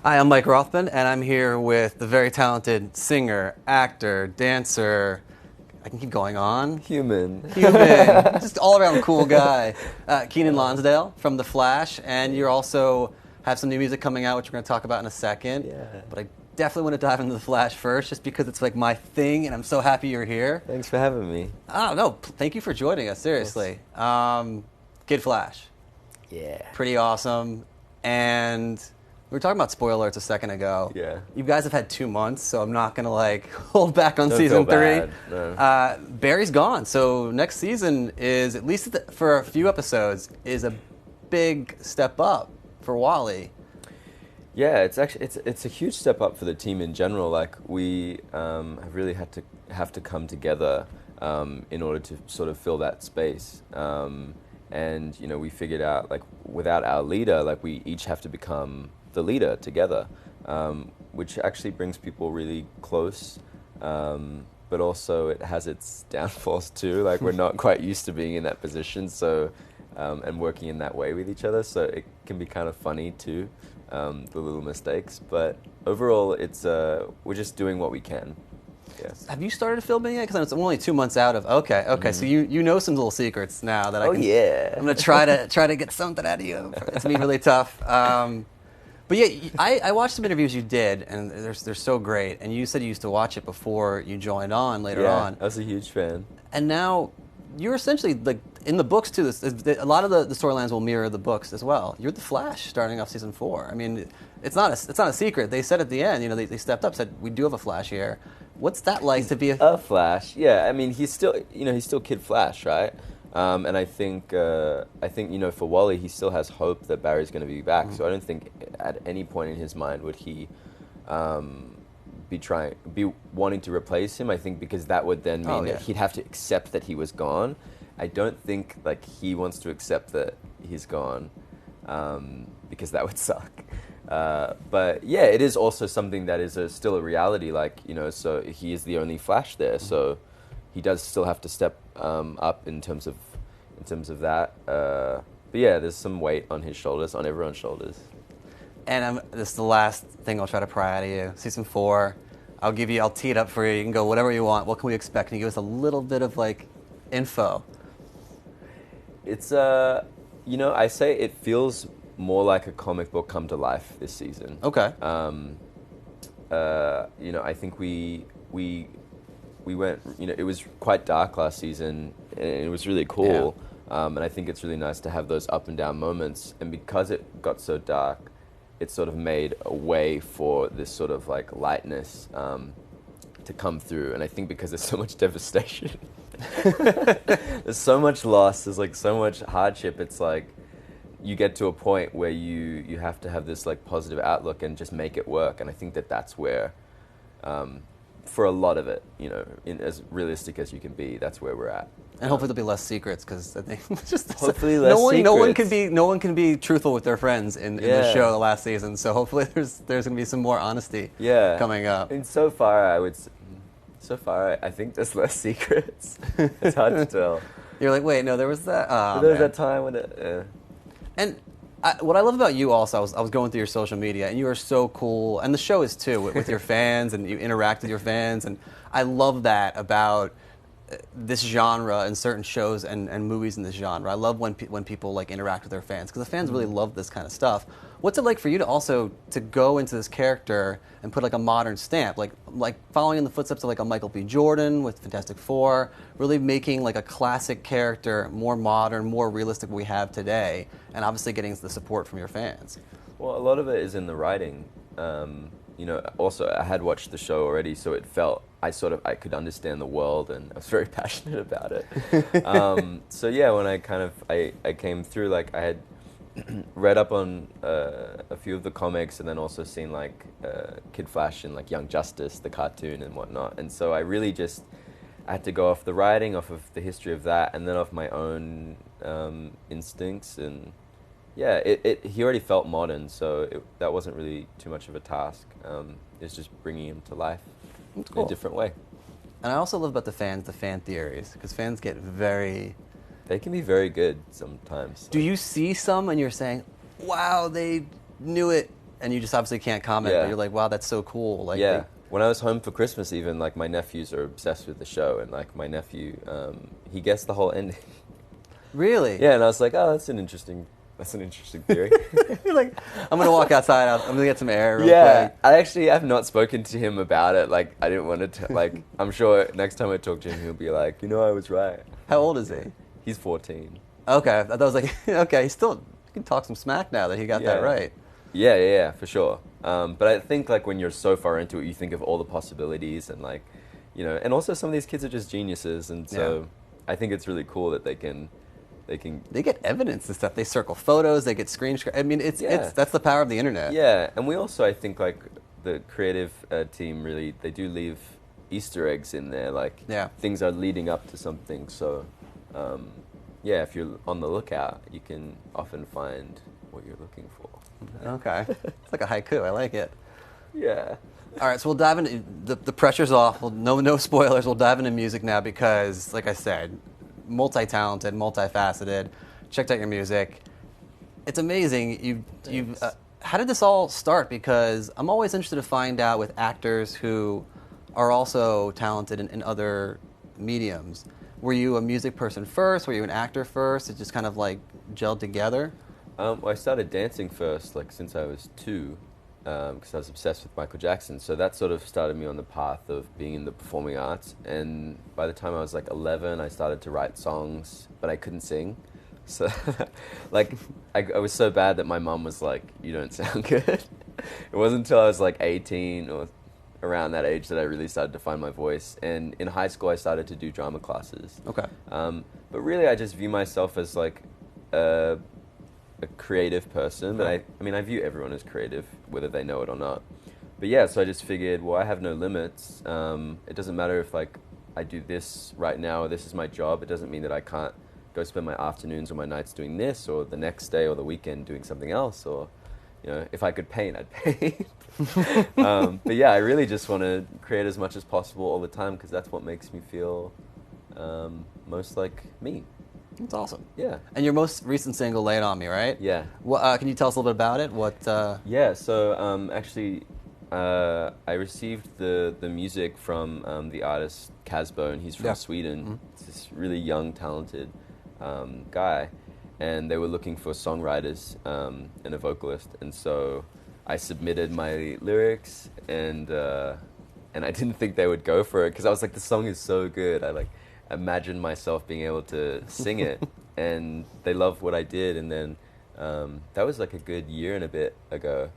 Hi, I'm Mike Rothman, and I'm here with the very talented singer, actor, dancer. I can keep going on. Human. Human, just all around cool guy. Keiynan Lonsdale from The Flash, and you also have some new music coming out, which we're going to talk about in a second. Yeah. But I definitely want to dive into The Flash first, just because it's like my thing, and I'm so happy you're here. Thanks for having me. Oh no, thank you for joining us. Seriously, Kid Flash, Yeah. pretty awesome, and. We were talking about spoilers a second ago. Yeah. You guys have had 2 months, so I'm not gonna like hold back on Don't season feel 3. bad, no. Barry's gone, so next season is at least for a few episodes is a big step up for Wally. Yeah, it's a huge step up for the team in general. Like we have really have to come together in order to sort of fill that space. And you know, we figured out like without our leader, like we each have to become the leader together, which actually brings people really close. But also it has its downfalls too. Like we're not quite used to being in that position, so and working in that way with each other. So it can be kind of funny too, the little mistakes. But overall, it's we're just doing what we can. Yes. Have you started filming yet? Because it's only 2 months out of. Okay. So you know some little secrets now that I can. Yeah. I'm gonna try to get something out of you. It's gonna be really tough. But yeah, I watched some interviews you did, and they're so great. And you said you used to watch it before you joined on later on. I was a huge fan. And now you're essentially like in the books too. A lot of the storylines will mirror the books as well. You're the Flash starting off season 4. I mean, it's not a secret. They said at the end, you know, they stepped up, said we do have a Flash here. What's that like to be a Flash? Yeah, I mean he's still Kid Flash, right? And I think you know, for Wally, he still has hope that Barry's going to be back. So I don't think at any point in his mind would he be wanting to replace him. I think because that would then mean that he'd have to accept that he was gone. I don't think like he wants to accept that he's gone, because that would suck. But yeah, it is also something that is still a reality. Like, you know, so he is the only Flash there. So he does still have to step up in terms of that. But yeah, there's some weight on his shoulders, on everyone's shoulders. And this is the last thing I'll try to pry out of you. Season 4, I'll tee it up for you. You can go whatever you want. What can we expect? Can you give us a little bit of like info? It's you know, I say it feels more like a comic book come to life this season. Okay. You know, I think we went, you know, it was quite dark last season, and it was really cool. Yeah. And I think it's really nice to have those up and down moments. And because it got so dark, it sort of made a way for this sort of like lightness to come through. And I think because there's so much devastation, there's so much loss, there's like so much hardship, it's like you get to a point where you have to have this like positive outlook and just make it work. And I think that's where, for a lot of it, you know, as realistic as you can be, that's where we're at. And hopefully there'll be less secrets, because I think just hopefully less secrets. No one can be truthful with their friends in the show the last season. So hopefully there's going to be some more honesty coming up. And so far I think there's less secrets. It's hard to tell. You're like, wait, no, there was that. Oh, there was that time when it. And what I love about you also, I was going through your social media, and you are so cool, and the show is too, with your fans, and you interact with your fans, and I love that about this genre and certain shows and movies in this genre. I love when people like interact with their fans, because the fans really love this kind of stuff. What's it like for you to also to go into this character and put like a modern stamp, like following in the footsteps of like a Michael B. Jordan with Fantastic Four, really making like a classic character more modern, more realistic than we have today, and obviously getting the support from your fans? Well, a lot of it is in the writing. You know, also I had watched the show already, so it felt I could understand the world, and I was very passionate about it. So yeah, when I came through, like I had read up on a few of the comics, and then also seen like Kid Flash and like Young Justice, the cartoon and whatnot. And so I really I had to go off the writing, off of the history of that, and then off my own instincts. And yeah, he already felt modern, so that wasn't really too much of a task. It's just bringing him to life in a different way. And I also love about the fan theories, because fans get very... They can be very good sometimes. Do you see some and you're saying, wow, they knew it and you just obviously can't comment, Yeah. but you're like, wow, that's so cool. Like, Yeah. When I was home for Christmas, even, like, my nephews are obsessed with the show, and, like, my nephew, he guessed the whole ending. really? Yeah, and I was like, oh, that's an interesting theory. You're like, I'm gonna walk outside. I'm gonna get some air real Yeah, quick. I actually have not spoken to him about it. Like, I didn't want to, like, I'm sure next time I talk to him, he'll be like, I was right. How old is he? He's 14. Okay, I thought I was like, okay, he can talk some smack now that he got that right. Yeah, for sure. But I think, like, when you're so far into it, you think of all the possibilities, and, like, and also some of these kids are just geniuses, and so I think it's really cool that they get evidence and stuff. They circle photos. They get screen. I mean, it's that's the power of the internet. Yeah, and we also, I think, like, the creative team really, they do leave Easter eggs in there, like, things are leading up to something. So, if you're on the lookout, you can often find what you're looking for. Okay, it's like a haiku. I like it. Yeah. All right, so we'll dive into the pressure's off. No spoilers. We'll dive into music now because, like I said, multi-talented, multifaceted. Checked out your music. It's amazing. How did this all start? Because I'm always interested to find out with actors who are also talented in other mediums. Were you a music person first? Were you an actor first? It just kind of like gelled together? Well, I started dancing first, like, since I was 2, because I was obsessed with Michael Jackson. So that sort of started me on the path of being in the performing arts. And by the time I was like 11, I started to write songs, but I couldn't sing. So, like, I was so bad that my mum was like, "You don't sound good." It wasn't until I was like 18 or around that age that I really started to find my voice. And in high school, I started to do drama classes. Okay. But really, I just view myself as, like, a creative person, but I view everyone as creative, whether they know it or not. But yeah, so I just figured, well, I have no limits. It doesn't matter if, like, I do this right now or this is my job. It doesn't mean that I can't go spend my afternoons or my nights doing this, or the next day or the weekend doing something else, or, if I could paint, I'd paint. But yeah, I really just want to create as much as possible all the time, because that's what makes me feel most like me. That's awesome. Yeah. And your most recent single, "Lay It On Me," right? Yeah. Well, can you tell us a little bit about it? Yeah, so actually, I received the music from the artist Casbo, and he's from Sweden. Mm-hmm. It's this really young, talented guy, and they were looking for songwriters and a vocalist, and so I submitted my lyrics, and I didn't think they would go for it, because I was like, the song is so good. I imagined myself being able to sing it, and they loved what I did. And then that was like a good year and a bit ago,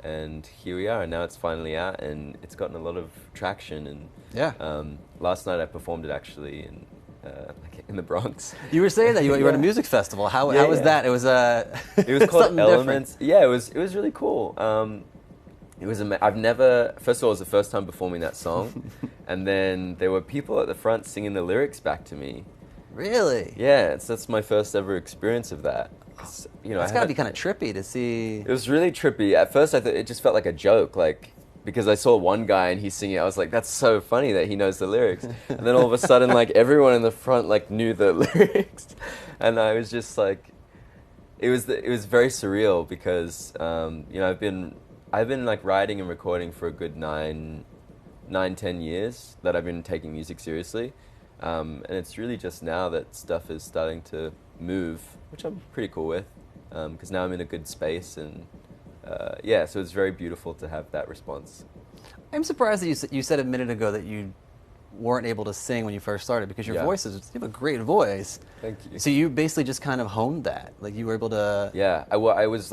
and here we are, and now it's finally out, and it's gotten a lot of traction. And last night I performed it actually in the Bronx. You were saying that you were at a music festival. How was that? It was it was called Elements. Different. Yeah, it was really cool. It was I've never, first of all, it was the first time performing that song, and then there were people at the front singing the lyrics back to me. Really? Yeah, that's my first ever experience of that. It's got to be kind of trippy to see. It was really trippy. At first, I thought it just felt like a joke, like, because I saw one guy and he's singing. I was like, that's so funny that he knows the lyrics. And then all of a sudden, like, everyone in the front, like, knew the lyrics, and I was just like, it was very surreal, because I've been like writing and recording for a good 10 years that I've been taking music seriously. And it's really just now that stuff is starting to move, which I'm pretty cool with, because now I'm in a good space, and so it's very beautiful to have that response. I'm surprised that you said a minute ago that you weren't able to sing when you first started, because your voice you have a great voice. Thank you. So you basically just kind of honed that, like you were able to. Yeah, I was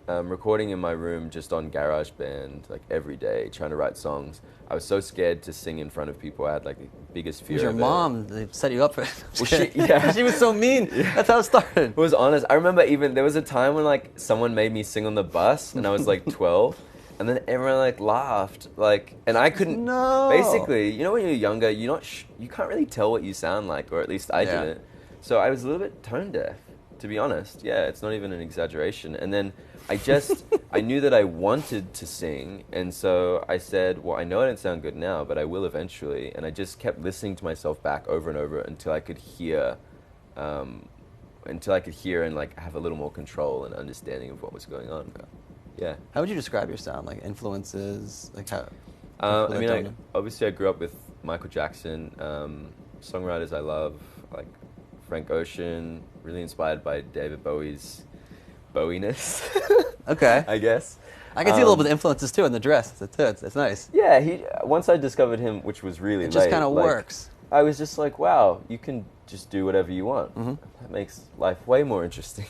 recording in my room just on GarageBand, like, every day, trying to write songs. I was so scared to sing in front of people. I had, like, the biggest fear. It was your mom that set you up for it. Well, she was so mean. Yeah. That's how it started. It was honest. I remember even there was a time when, like, someone made me sing on the bus, and I was like 12, and then everyone, like, laughed, like, and I couldn't. No. Basically, when you're younger, you can't really tell what you sound like, or at least I didn't. So I was a little bit tone deaf, to be honest. Yeah, it's not even an exaggeration. And then I knew that I wanted to sing, and so I said, well, I know I don't sound good now, but I will eventually. And I just kept listening to myself back over and over until I could hear, and, like, have a little more control and understanding of what was going on. Yeah. How would you describe your sound? Like influences, like how? I mean, obviously I grew up with Michael Jackson, songwriters I love, like Frank Ocean, really inspired by David Bowie's Bowie-ness, Okay. I guess. I can see a little bit of influences too in the dress. It's nice. Yeah, once I discovered him, which was really It just late, kind of like, works. I was just like, wow, you can just do whatever you want. Mm-hmm. That makes life way more interesting.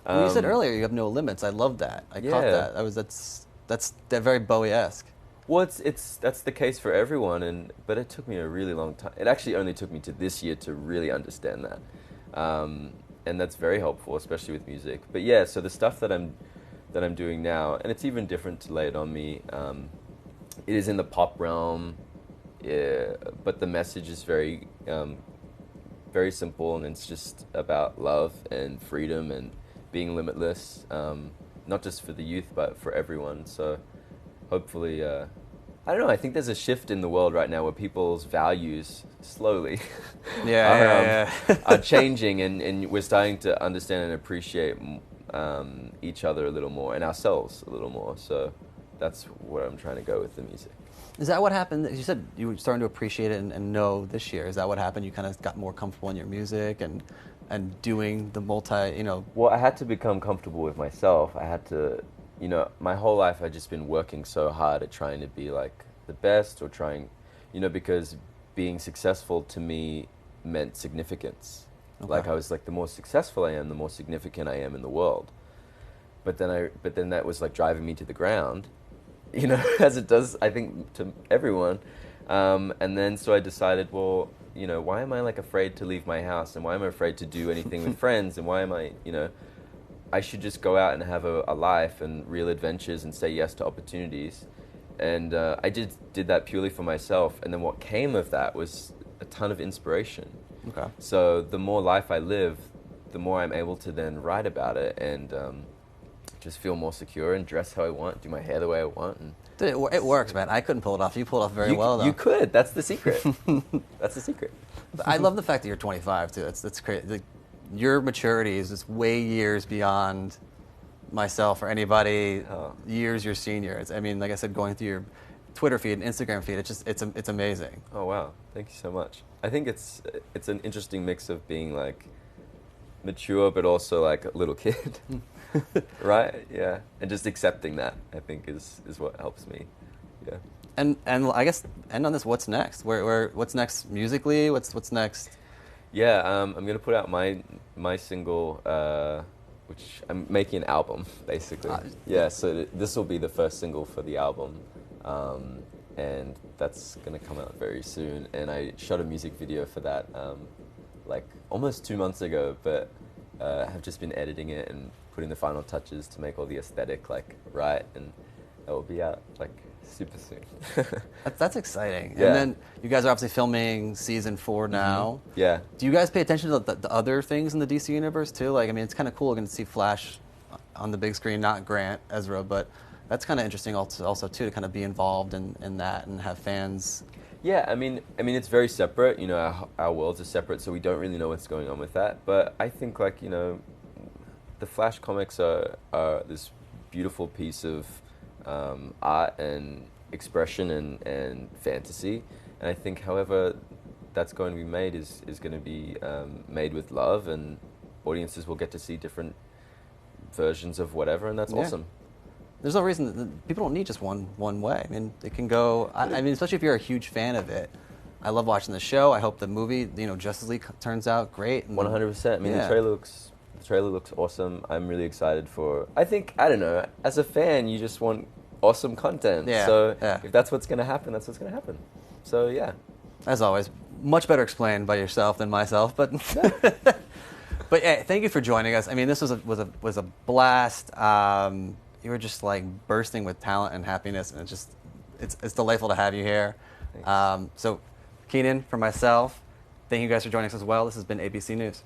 Well, you said earlier you have no limits. I love that. I caught Yeah. that. That's very Bowie-esque. Well, that's the case for everyone, but it took me a really long time. It actually only took me to this year to really understand that, and that's very helpful, especially with music. But yeah, so the stuff that I'm doing now, and it's even different to Lay It On Me. It is in the pop realm, yeah, but the message is very very simple, and it's just about love and freedom and being limitless, not just for the youth but for everyone. So hopefully, I don't know, I think there's a shift in the world right now where people's values slowly are changing, and we're starting to understand and appreciate each other a little more and ourselves a little more. So that's where I'm trying to go with the music. Is that what happened? You said you were starting to appreciate it and know this year. Is that what happened? You kind of got more comfortable in your music and doing the Well, I had to become comfortable with myself. I had to, my whole life I've just been working so hard at trying to be like the best, or trying, because being successful to me meant significance. Okay. Like I was like, the more successful I am, the more significant I am in the world. But then that was like driving me to the ground, as it does, I think, to everyone. And then so I decided, well, why am I like afraid to leave my house, and why am I afraid to do anything with friends, and why am I, I should just go out and have a life and real adventures and say yes to opportunities. And I did that purely for myself. And then what came of that was a ton of inspiration. Okay. So the more life I live, the more I'm able to then write about it and just feel more secure and dress how I want, do my hair the way I want. And Dude, it works, man. I couldn't pull it off. You pulled it off very well, though. You could. That's the secret. That's the secret. I love the fact that you're 25 too. That's crazy. Your maturity is just way years beyond myself or anybody. Years your senior. I mean, like I said, going through your Twitter feed and Instagram feed, it's amazing. Oh wow, thank you so much. I think it's an interesting mix of being like mature but also like a little kid, right? Yeah, and just accepting that, I think, is what helps me. Yeah. And I guess end on this. What's next? What's next musically? What's next? Yeah, I'm gonna put out my single, which I'm making an album basically. Yeah, so this will be the first single for the album, and that's gonna come out very soon. And I shot a music video for that, like almost 2 months ago, but have just been editing it and putting the final touches to make all the aesthetic like right, and that will be out like super soon. That's exciting. Yeah. And then you guys are obviously filming season 4 now. Mm-hmm. Yeah. Do you guys pay attention to the other things in the DC universe too? Like, I mean, it's kind of cool getting to see Flash on the big screen, not Grant, Ezra, but that's kind of interesting also too, to kind of be involved in that and have fans. Yeah, I mean, it's very separate. Our worlds are separate, so we don't really know what's going on with that. But I think, like, the Flash comics are this beautiful piece of art and expression and fantasy. And I think, however that's going to be made is going to be made with love, and audiences will get to see different versions of whatever, and that's awesome. There's no reason people don't need just one way. I mean, it can go. I mean, especially if you're a huge fan of it. I love watching the show. I hope the movie, Justice League, turns out great. 100%. I mean, the trailer looks awesome. I'm really excited for. I don't know. As a fan, you just want awesome content. Yeah. So if that's what's going to happen, that's what's going to happen. So yeah. As always, much better explained by yourself than myself, but. But yeah, thank you for joining us. I mean, this was a blast. You were just like bursting with talent and happiness, and it's delightful to have you here. So, Keiynan, for myself, thank you guys for joining us as well. This has been ABC News.